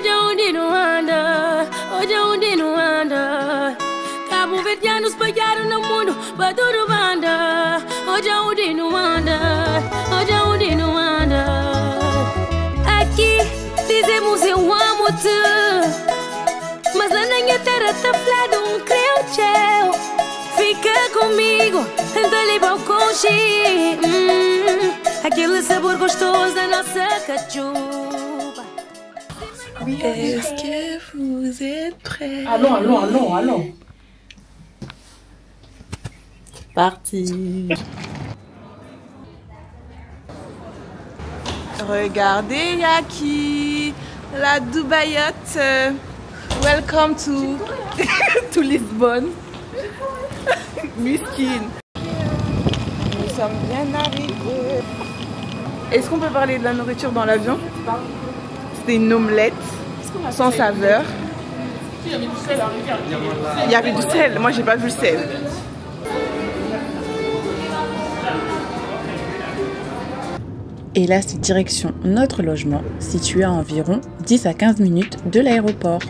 onde não anda, hoje onde não anda. Cabo Verdeano espalharam no mundo, pra tudo anda. Hoje onde não anda, hoje onde não anda. Aqui dizemos eu amo-te, mas lá na minha terra tá falado creio teu. Fica comigo, tenta levar o conche. Aquele sabor gostoso da nossa cachupa. Est-ce que vous êtes prêts? Allons. Parti. Regardez Yaki, la Dubaïote. Welcome to to Lisbonne. Miskine. Nous sommes bien arrivés. Est-ce qu'on peut parler de la nourriture dans l'avion? C'était une omelette sans saveur. Il y avait du sel. Moi, j'ai pas vu le sel. Et là, c'est direction notre logement, situé à environ 10 à 15 minutes de l'aéroport.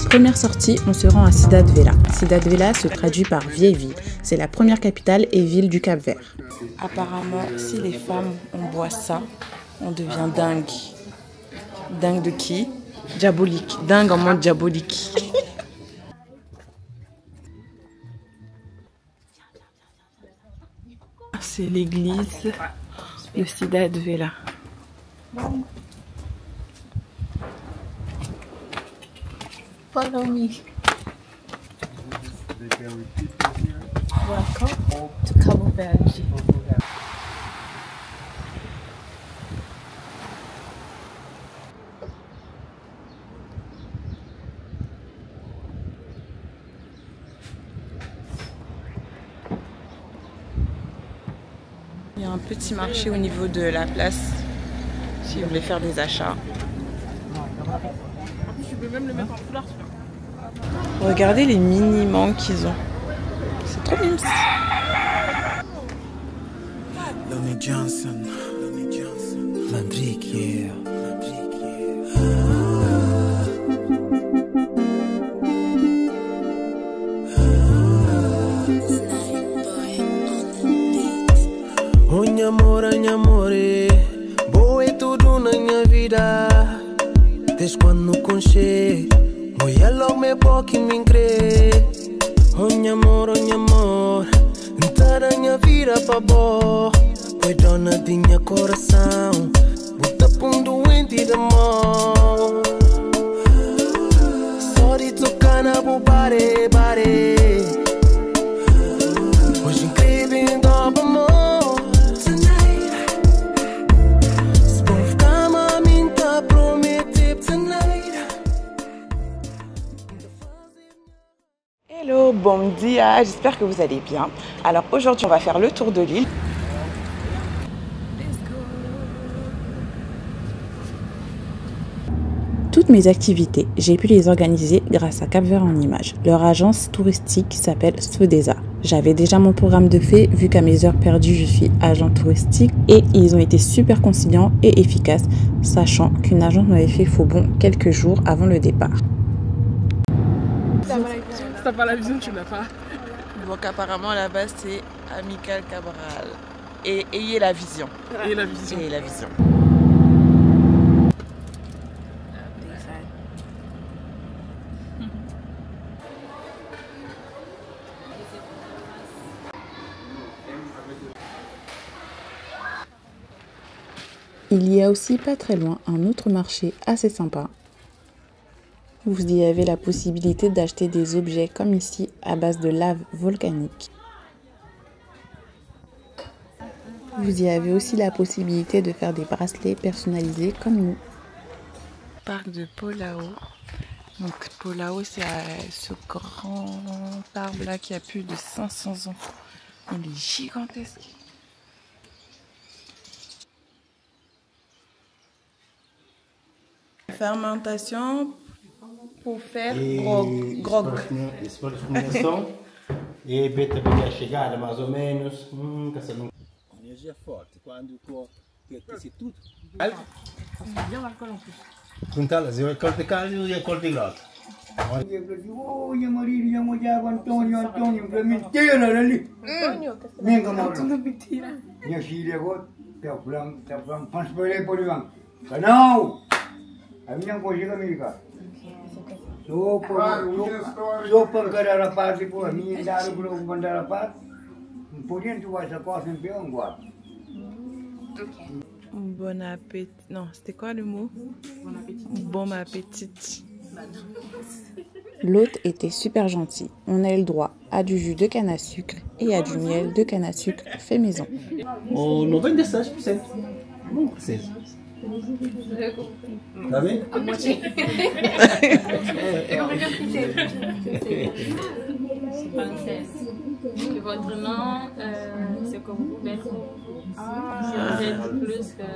Première sortie, on se rend à Cidade Vela. Cidade Vela se traduit par vieille ville. C'est la première capitale et ville du Cap-Vert. Apparemment, si les femmes on boit ça, on devient dingue. Dingue de qui? Diabolique. Dingue en mode diabolique. C'est l'église de Cidade Vela. Follow me. Welcome to Cabo Verde. Il y a un petit marché au niveau de la place si vous voulez faire des achats. Tu peux même le mettre en foulard. Regardez les mini-mangues qu'ils ont. C'est trop mignon. Lonnie Johnson, Landrick, yeah. Amore, boa é tudo na minha vida. Desde quando conchei, mulher logo me pouco me crê. Oh, amor, entra na minha vida pra boa. Pois dona de minha coração, bota pra doente de amor. Só de tocar na bobare, hoje incrível em dobro amor. Hello, bon dia, j'espère que vous allez bien. Alors aujourd'hui on va faire le tour de l'île. Toute Toutes mes activités, j'ai pu les organiser grâce à Cap-Vert en Images. Leur agence touristique s'appelle Sodesa. J'avais déjà mon programme de fait vu qu'à mes heures perdues, je suis agent touristique et ils ont été super conciliants et efficaces, sachant qu'une agence m'avait fait faux bond quelques jours avant le départ. Si t'as pas la vision, tu l'as pas. Donc apparemment là-bas c'est Amical Cabral. Et ayez la vision. Et la vision. Et la vision. Il y a aussi pas très loin un autre marché assez sympa. Vous y avez la possibilité d'acheter des objets comme ici à base de lave volcanique. Vous y avez aussi la possibilité de faire des bracelets personnalisés comme nous. Parc de Polao. Donc Polao c'est ce grand arbre là qui a plus de 500 ans. Il est gigantesque. Fermentation pour faire grog. E beta perché a chegada mais ou menos, energia forte, quando o corpo aquece tudo. Bien l'alcool en plus. Quintala, se vai corte caldo e corte grosso. Olha Maria, olha Antônio, para mentira ali. Minha Mauro. Mentira. Minha filha agora, tá falando, transferir por aí. Canal. A minha coisa amiga. Só para cara a parte por mim, dar o grupo mandar a parte. Por dentro vai essa coisa em pé agora. Bon appétit. Non, c'était quoi le mot? Bon appétit. Bon appétit. L'hôte était super gentil. On a eu le droit à du jus de canne à sucre et à du miel de canne à sucre fait maison. O 96%. Bom, princesa. Tá bem? À moitié. Et votre nom, c'est comme vous, Bertrand. Vous êtes plus que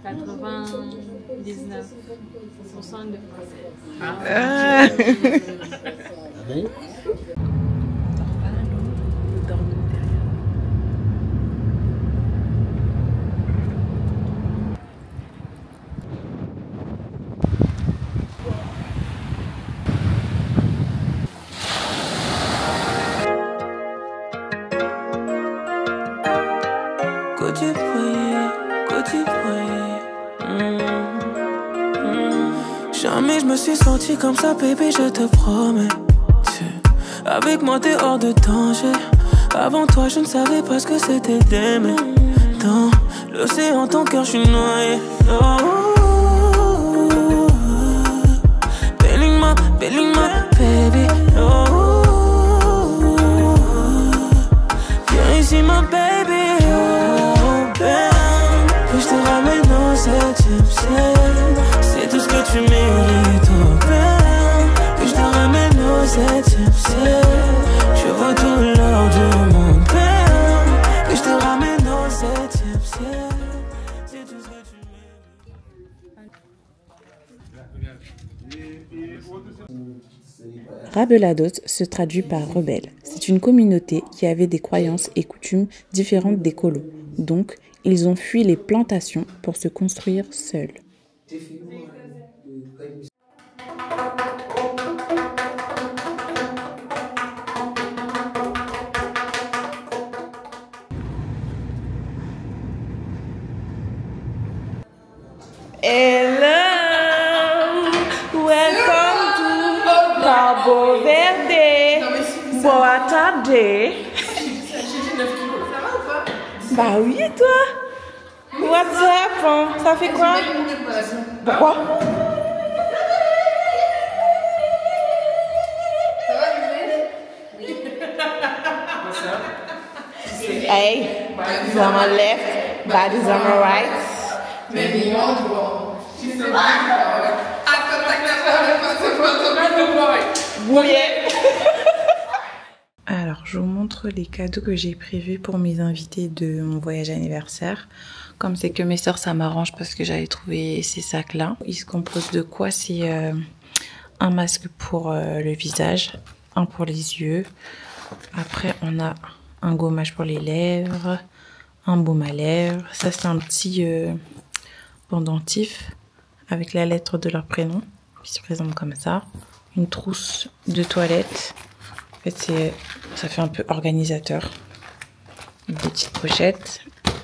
99% de Français. Tá bem? Jamais je me suis senti comme ça, baby, je te promets. Avec moi t'es hors de danger. Avant toi je ne savais pas ce que c'était d'aimer. Dans l'océan ton cœur je suis noyé. Oh, Belima, baby. Oh, viens ici ma baby. Oh, ben, que je te ramène au 7e ciel. C'est tout ce que tu mérites, oh ben. Que je te ramène au 7e ciel. Je vois tout l'or du monde, ben. Que je te ramène au 7e ciel. C'est tout ce que tu mérites. Rabelados se traduit par rebelle. C'est une communauté qui avait des croyances et coutumes différentes des colos. Donc, ils ont fui les plantations pour se construire seuls. Hello, welcome to Cabo Verde. Boa tarde. Bah oui, et toi? What's up? Hein? Ça fait quoi? Pourquoi? Hey, bodies on my left, bodies on my right. Alors, je vous montre les cadeaux que j'ai prévus pour mes invités de mon voyage anniversaire. Comme c'est que mes soeurs, ça m'arrange parce que j'avais trouvé ces sacs-là. Ils se composent de quoi? C'est un masque pour le visage, un pour les yeux. Après, on a un gommage pour les lèvres, un baume à lèvres. Ça, c'est un petit pendentif avec la lettre de leur prénom qui se présente comme ça. Une trousse de toilette. En fait, ça fait un peu organisateur. Des petites pochettes.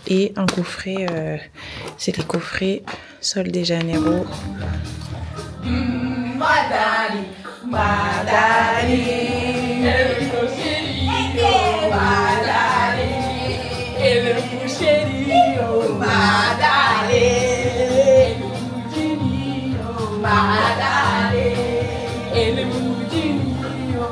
Et un coffret, c'est les coffrets Sol de Janeiro. Madari, Madari, ele no cheirinho, Madari, ele no cheirinho, Madari, ele no cheirinho, Madari, ele no cheirinho.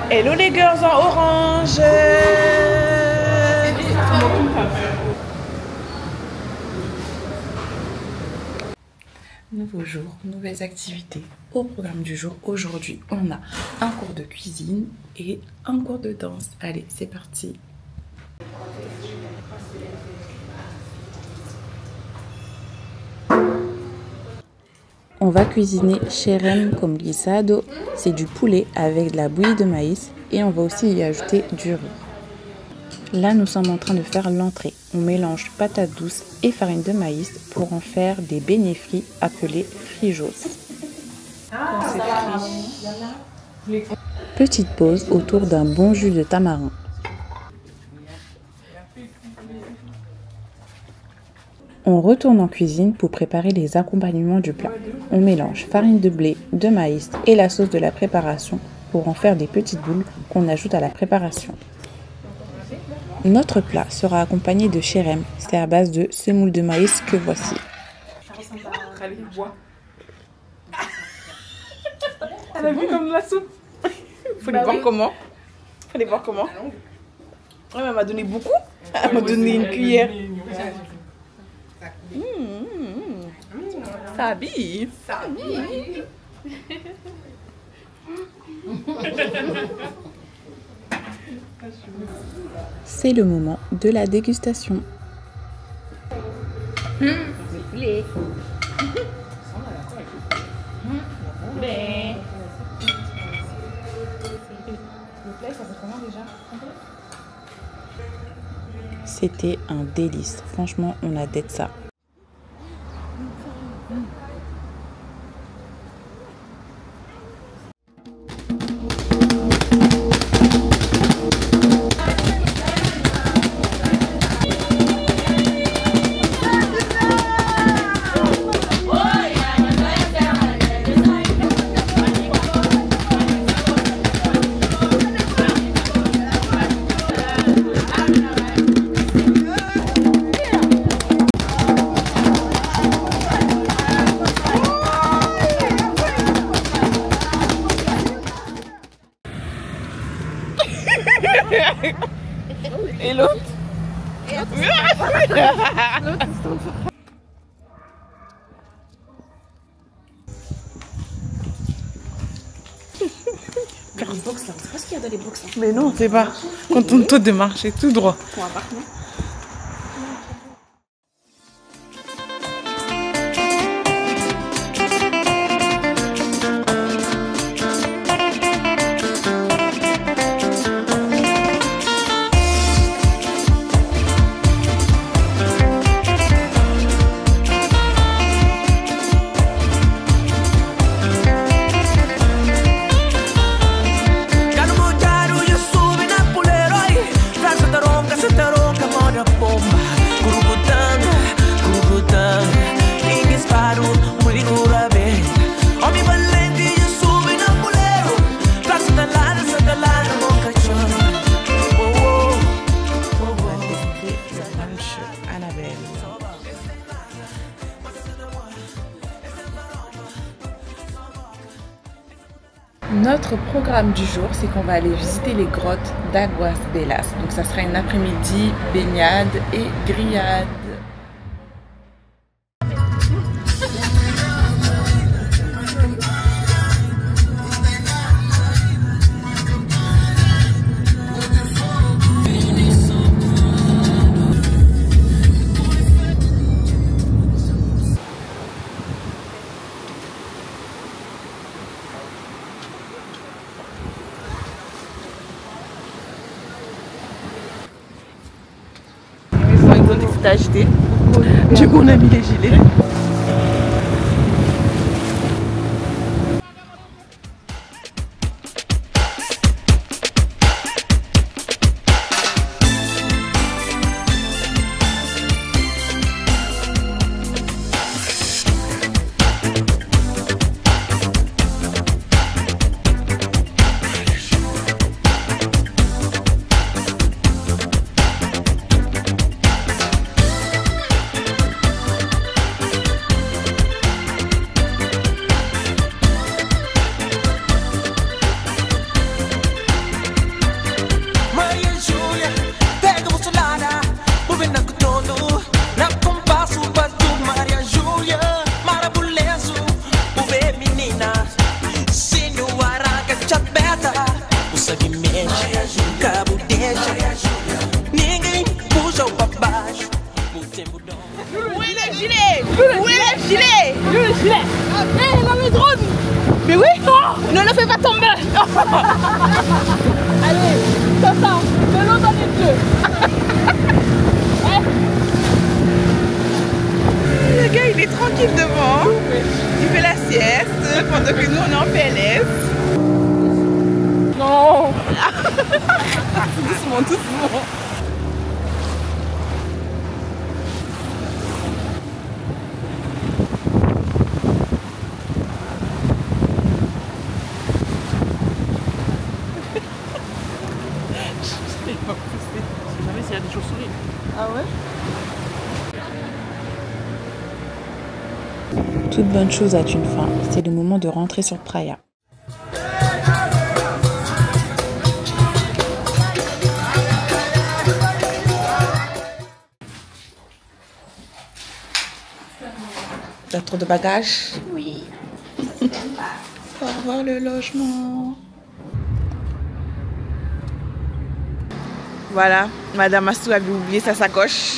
Hello les girls en orange. Nouveau jour, nouvelles activités. Au programme du jour, aujourd'hui, on a un cours de cuisine et un cours de danse. Allez, c'est parti. On va cuisiner cherem comme guisado. C'est du poulet avec de la bouillie de maïs et on va aussi y ajouter du riz. Là, nous sommes en train de faire l'entrée. On mélange patates douces et farine de maïs pour en faire des beignets frits appelés frijos. Petite pause autour d'un bon jus de tamarin. On retourne en cuisine pour préparer les accompagnements du plat. On mélange farine de blé, de maïs et la sauce de la préparation pour en faire des petites boules qu'on ajoute à la préparation. Notre plat sera accompagné de cherem, c'est à base de semoule de maïs que voici. Elle a vu comme la soupe. Faut les voir comment. Faut les voir comment. Ouais, mais elle m'a donné beaucoup. Elle m'a donné une cuillère. Sabi. Sabi. C'est le moment de la dégustation. Poulet. C'était un délice. Franchement, on a d'être ça. Et l'autre? Mais non, c'est pas. Contente-toi de marcher tout droit. Come on. Notre programme du jour, c'est qu'on va aller visiter les grottes d'Aguas Bellas. Donc ça sera une après-midi baignade et grillade. Ils ont dit que c'était acheté. Du coup, on a mis les gilets. Où est le gilet? Où est le gilet? Le gilet. Hé, non mais drone. Mais oui. Ne le fais pas tomber. Allez, ça, de l'eau dans les yeux. Le gars, il est tranquille devant. Il fait la sieste pendant que nous, on est en PLS. Non. Doucement, doucement. Jamais s'il y a des chauves-souris. Ah ouais? Toute bonne chose a une fin, c'est le moment de rentrer sur Praia. T'as trop de bagages? Oui. Au revoir le logement. Voilà, Madame Assou avait oublié sa sacoche.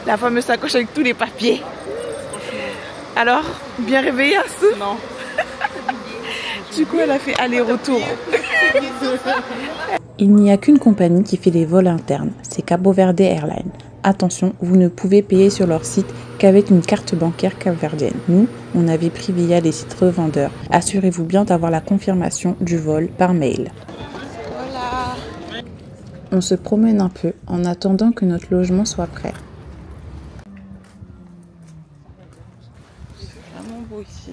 La fameuse sacoche avec tous les papiers. Alors, bien réveillée Assou? Non. Du coup, elle a fait aller-retour. Il n'y a qu'une compagnie qui fait les vols internes, c'est Cabo Verde Airlines. Attention, vous ne pouvez payer sur leur site qu'avec une carte bancaire capverdienne. Nous, on avait pris via les sites revendeurs. Assurez-vous bien d'avoir la confirmation du vol par mail. Voilà. On se promène un peu en attendant que notre logement soit prêt. C'est vraiment beau ici.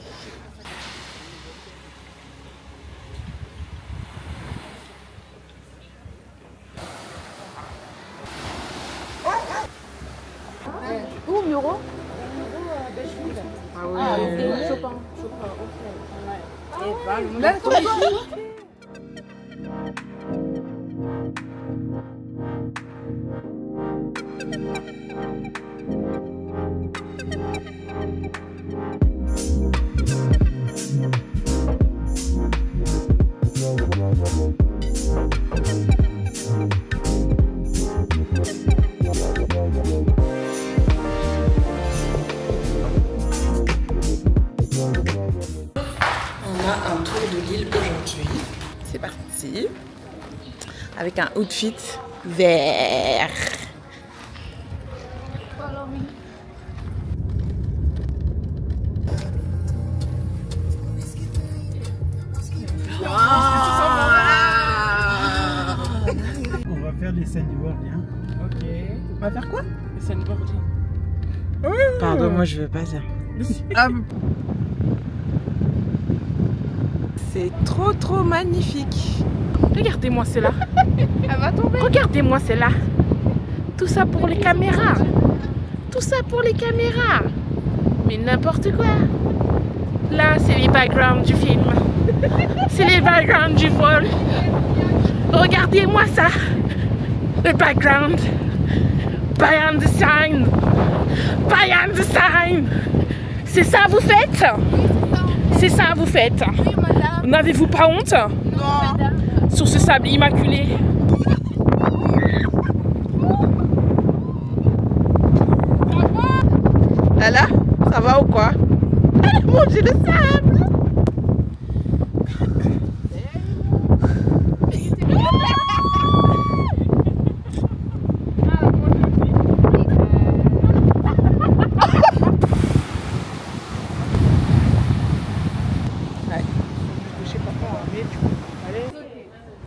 Où Muro? Ah oui. Chopin. Un tour de l'île aujourd'hui. C'est parti. Avec un outfit vert. On va faire des scènes du Worldien. Ok. On va faire quoi? C'est une bordée. Pardon, moi je veux pas ça. Ah. C'est trop magnifique. Regardez-moi celle-là. Elle va tomber. Regardez-moi celle-là. Tout ça pour les caméras. Tout ça pour les caméras. Mais n'importe quoi. Là, c'est les backgrounds du film. C'est les backgrounds du vol. Regardez-moi ça. Le background. Behind the sign. Behind the sign. C'est ça vous faites? C'est ça vous faites? N'avez-vous pas honte? Non. Sur ce sable immaculé. Lala, ça va ou quoi? Elle a mangé le sable.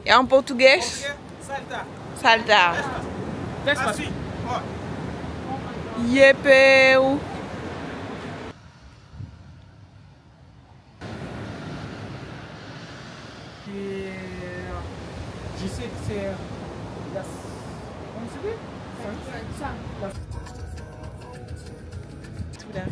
Et en portugais? Salta. Salta. Assim. Yepeu. Je sais que c'est... Comment c'est dit? Tout là.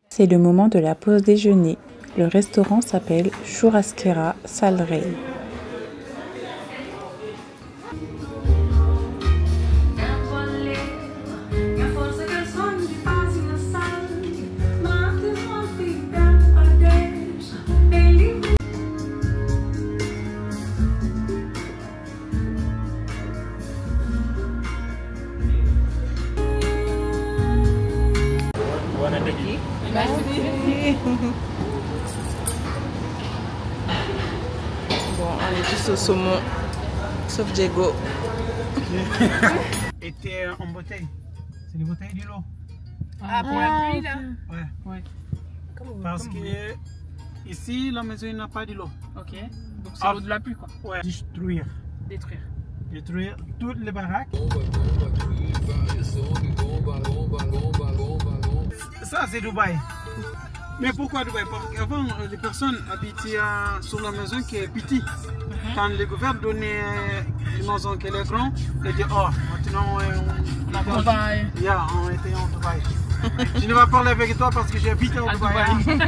C'est le moment de la pause déjeuner. Le restaurant s'appelle Churrasqueira Salrey. Bon, on est tous au saumon, sauf Diego. Était en bouteille. C'est les bouteilles de l'eau. Ah, pour la pluie là? Ouais. Parce que ici, la maison n'a pas de l'eau. Ok. Donc c'est l'eau de la pluie quoi? Ouais. Détruire. Détruire. Détruire toutes les baraques. Ça, c'est Dubaï. Mais pourquoi Dubaï? Parce qu'avant, les personnes habitaient sur la maison qui est petite. Quand le gouvernement donnait une maison qui est grande, ils disaient, oh, maintenant on a Dubaï. Yeah, on était en Dubaï. Je ne vais pas parler avec toi parce que j'habite en Dubaï.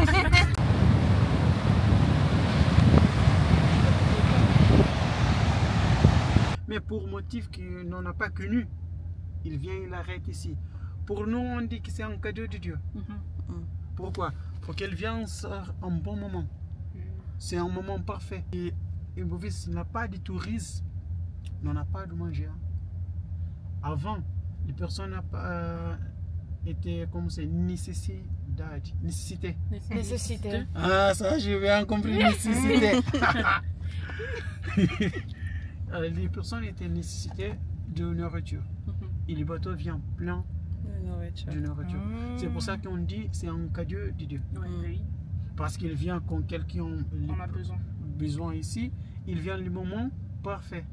Mais pour motif qu'on n'a pas connu, il vient, il arrête ici. Pour nous, on dit que c'est un cadeau de Dieu. Pourquoi? Pour qu'elle vienne un bon moment. C'est un moment parfait. Et Bovis n'a pas de tourisme, on n'a pas de manger. Avant, les personnes n'ont pas été comme c'est nécessité. Nécessité. Ah, ça, je viens compris nécessité. Les personnes étaient nécessitées de nourriture. Et le bateau vient plein de nourriture. C'est pour ça qu'on dit c'est un cadeau de Dieu. Oui. Parce qu'il vient quand quelqu'un a besoin ici, il vient le moment parfait.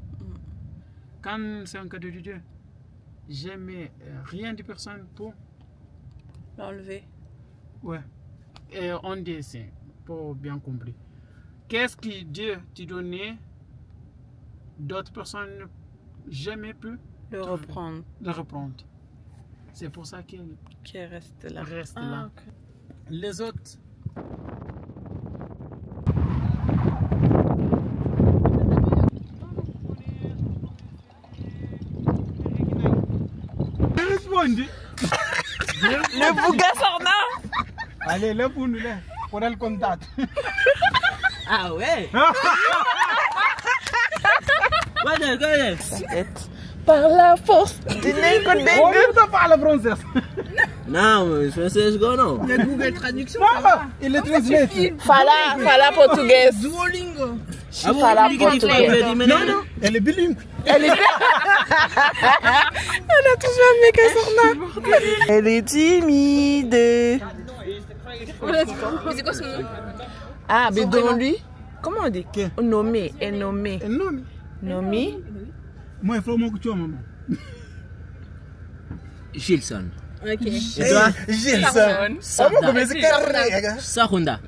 Quand c'est un cadeau de Dieu, jamais rien de personne pour L'enlever. Ouais. Et on dit c'est pour bien compris. Qu'est-ce que Dieu t'a donné, d'autres personnes jamais pu le reprendre. C'est pour ça qu'il reste là. Okay. Les autres. Le Bouga Sorna. Allez, là pour nous, là, pour le contact. Ah ouais. Par la force du Nego Dengue. On ne parle pas français. Non, mais français, non. Il y a Google Traduction. Il est translate. Fala portugais. Duolingo. Fala portugais. Non, elle est bilingue. Elle a tous un mec à Sorna. Elle est timide. Mais c'est quoi son nom? Ah, mais dans lui. Comment on dit? Nommé. Nommé. Moi, il faut mon couteau, maman. Gilson. Ok. Et toi? Gilson. Sorna. Sorna.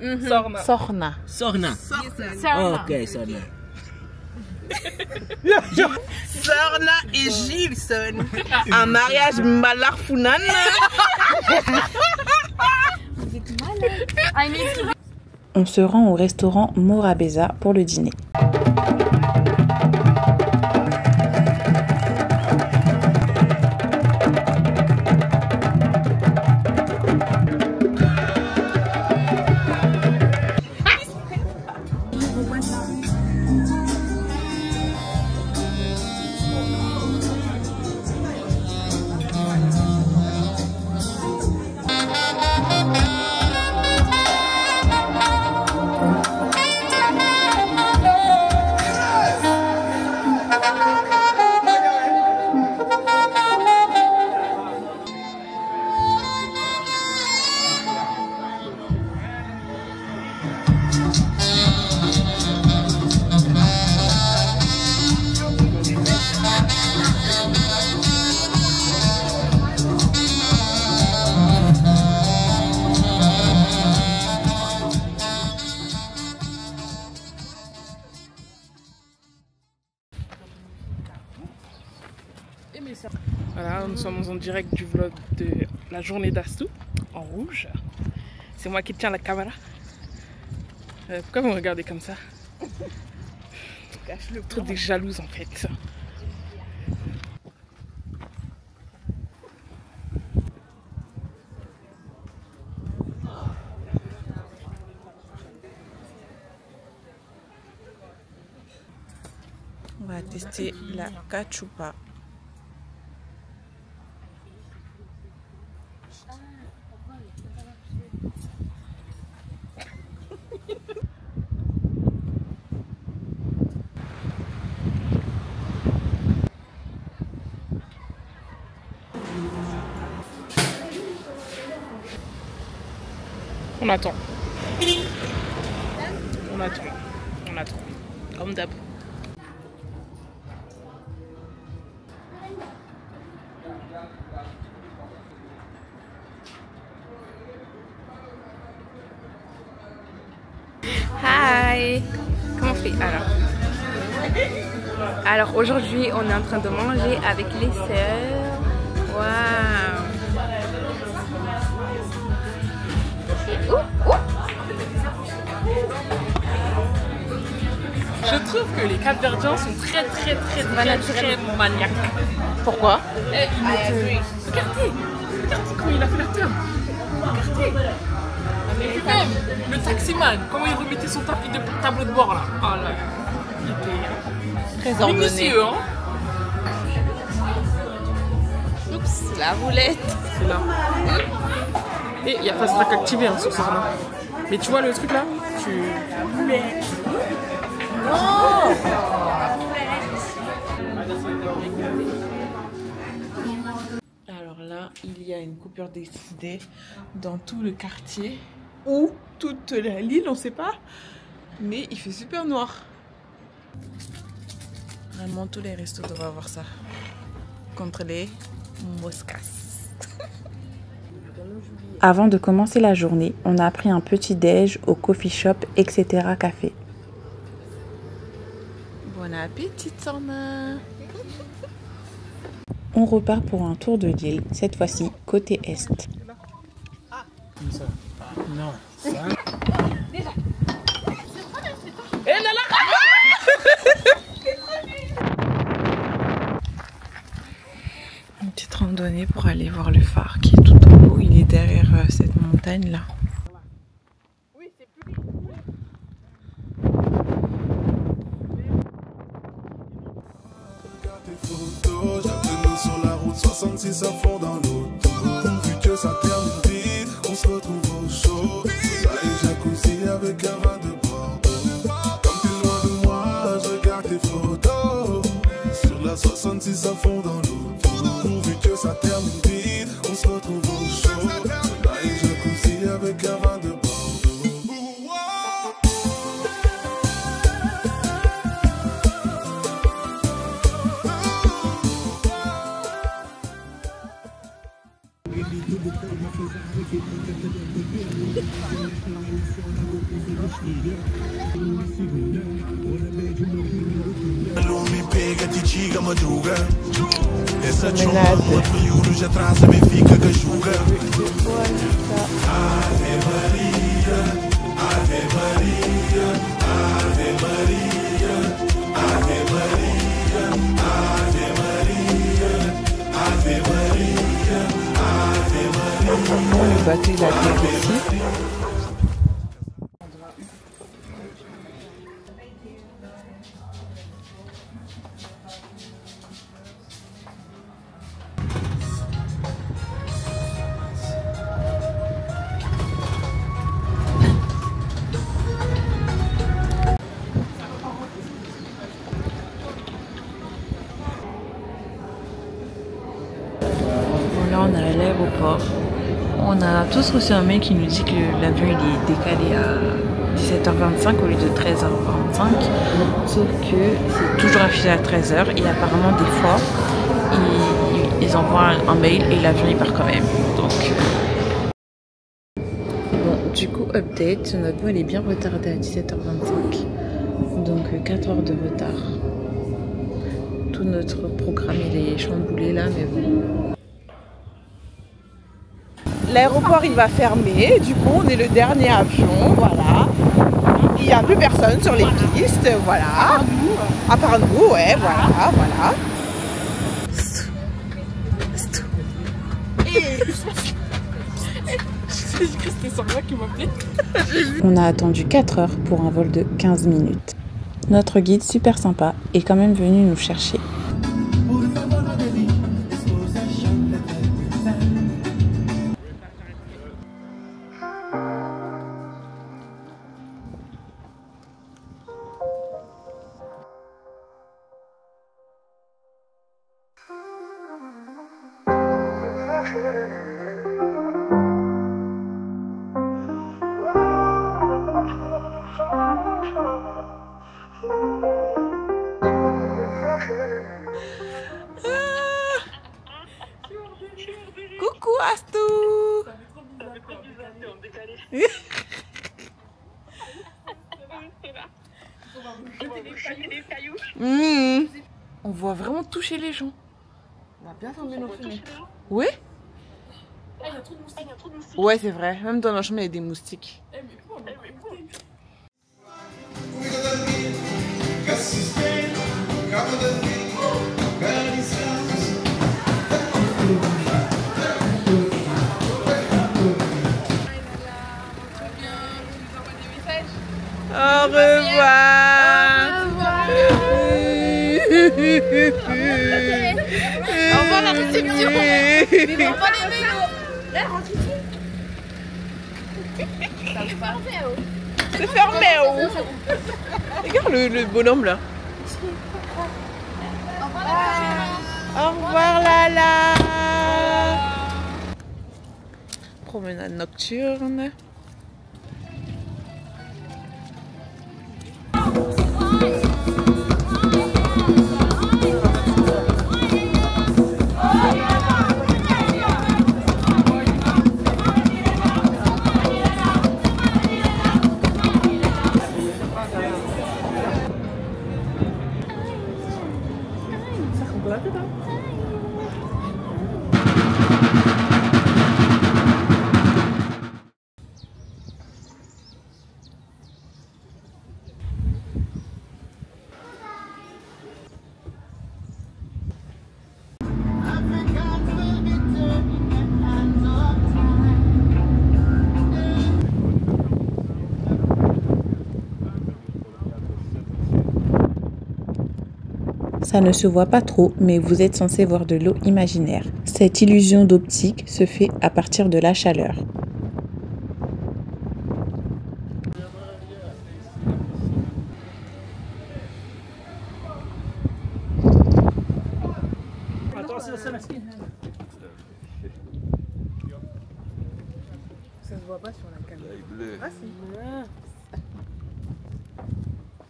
Sorna. Ok, Sorna. Sorna et Gilson. Un mariage malarfounan. On se rend au restaurant Morabeza pour le dîner. Voilà, nous sommes en direct du vlog de la journée d'Astou, en rouge. C'est moi qui tiens la caméra. Pourquoi vous me regardez comme ça? Trop des jalouses en fait. On va tester la cachupa. On attend. On attend. On attend. Comme d'hab. Hi! Comment on fait alors aujourd'hui on est en train de manger avec les sœurs. Waouh! Je trouve que les Cap-Verdiens sont très maniaques. Pourquoi? Regardez comment il a fait la table. Regardez. Et même le taximan, comment il remettait son tableau de bord là. Ah là, il était très ordonné. Minutieux, hein. Oups, la roulette. C'est là. Et il y a Fast Track activé hein, sur ce là. Mais tu vois le truc là, Alors là, il y a une coupure décidée dans tout le quartier ou toute la Lille, on sait pas. Mais il fait super noir. Vraiment, tous les restos doivent avoir ça. Contre les moscas. Avant de commencer la journée, on a pris un petit déj au coffee shop, etc. café. Bon appétit, Sorna. On repart pour un tour de l'île, cette fois-ci côté est. Comme ça. Non. Ça. Déjà. Et là là. Une petite randonnée pour aller voir le phare qui est tout en haut. Il est derrière cette montagne là. Oui, c'est plus vite. Regarde tes photos, j'appelle sur la route 66 à fond dans l'auto. Vu que ça termine vite, on se retrouve au chaud. Ça et jacuzzi avec un vin de Bordeaux. Comme t'es loin de moi, je regarde tes photos. Sur la 66 à fond dans l'auto. Vu que ça termine vite, on se retrouve au chaud. Ça et jacuzzi avec un vin de Bordeaux. Le bateau il atterrit ici. Là on est à l'aéroport. On a tous reçu un mail qui nous dit que l'avion il est décalé à 17h25 au lieu de 13h45. Sauf que c'est toujours affiché à 13h et apparemment des fois ils envoient un mail et l'avion il part quand même. Donc bon, du coup update, notre vol est bien retardé à 17h25. Donc 4 heures de retard. Tout notre programme il est chamboulé là, mais bon. L'aéroport il va fermer, du coup on est le dernier avion, voilà. Il n'y a plus personne sur les pistes, voilà. À part nous, ouais, voilà, voilà. On a attendu 4 heures pour un vol de 15 minutes. Notre guide super sympa est quand même venu nous chercher. Coucou Astou. On voit vraiment toucher les gens. On va bien fermer nos fenêtres. Oui. Ouais, c'est vrai. Même dans la chambre, il y a des moustiques. Au revoir. Au revoir la réception. Au revoir les vélos. Là, rentre ici. C'est fermé, oh. Regarde le bonhomme là. Au revoir Lala. Promenade nocturne. Ça ne se voit pas trop, mais vous êtes censé voir de l'eau imaginaire. Cette illusion d'optique se fait à partir de la chaleur. Ça se voit pas sur la caméra. Ah si.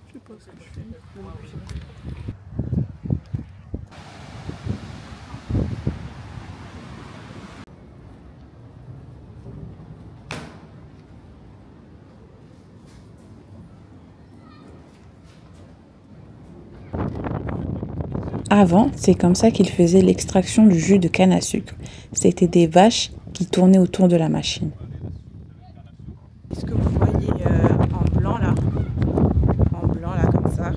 Je sais pas ce que je fais. Avant, c'est comme ça qu'ils faisaient l'extraction du jus de canne à sucre. C'était des vaches qui tournaient autour de la machine. Ce que vous voyez en blanc là, comme ça,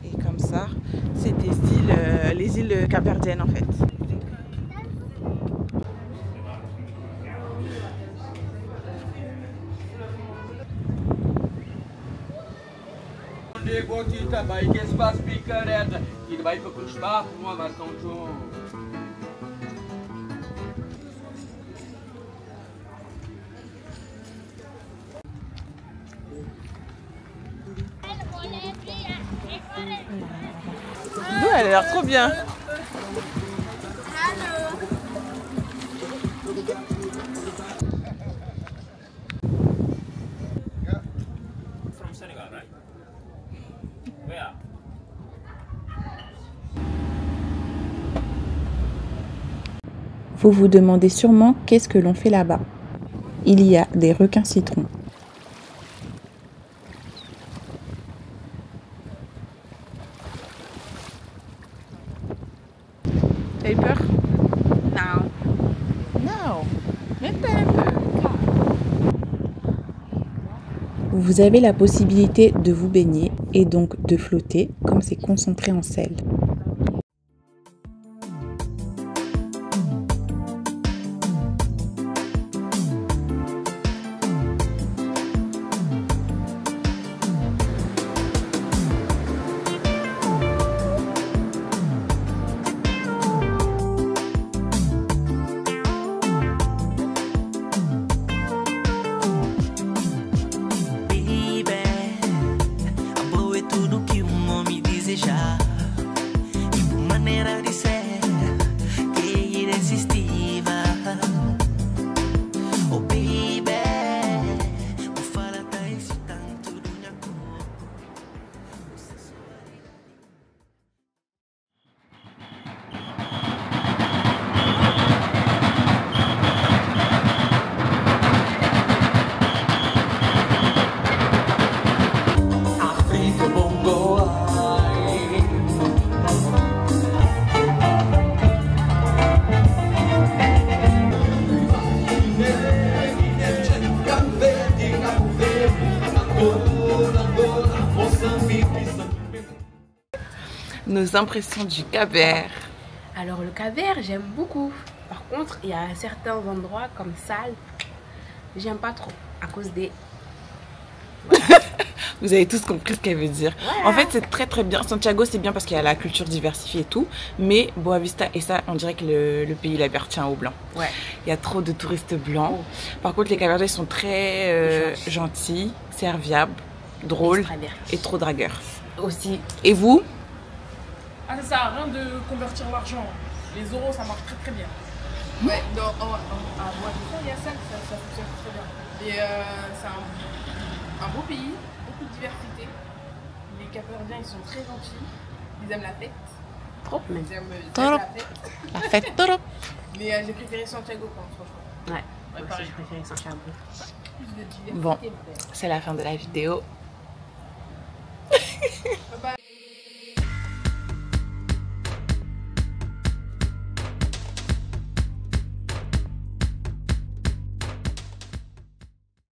et comme ça, c'est des îles, les îles capverdiennes en fait. L'eau, elle a l'air trop bien. Vous vous demandez sûrement qu'est-ce que l'on fait là-bas. Il y a des requins citrons. T'as eu peur? Non. Non, même pas un peu. Vous avez la possibilité de vous baigner et donc de flotter comme c'est concentré en sel. Nos impressions du Cap-Vert. Alors le Cap-Vert, j'aime beaucoup. Par contre, il y a certains endroits comme Salles, j'aime pas trop à cause des... Voilà. Vous avez tous compris ce qu'elle veut dire. Ouais. En fait, c'est très très bien. Santiago, c'est bien parce qu'il y a la culture diversifiée et tout. Mais Boavista et ça, on dirait que le pays il appartient aux blancs. Ouais. Il y a trop de touristes blancs. Oh. Par contre, les Cap-Verdiens sont très gentils, serviables, drôles et trop dragueurs. Aussi. Et vous? Ah, ça sert à rien de convertir l'argent. Les euros, ça marche très très bien. Ouais, à Boavista, il y a ça fonctionne très bien. Et c'est un beau pays, beaucoup de diversité. Les Cap-Verdiens, ils sont très gentils. Ils aiment la fête. Trop même. Ils aiment la fête. La fête, trop. Mais j'ai préféré Santiago, franchement. Ouais, moi aussi j'ai préféré Santiago. Bon, c'est la fin de la vidéo. Bye bye.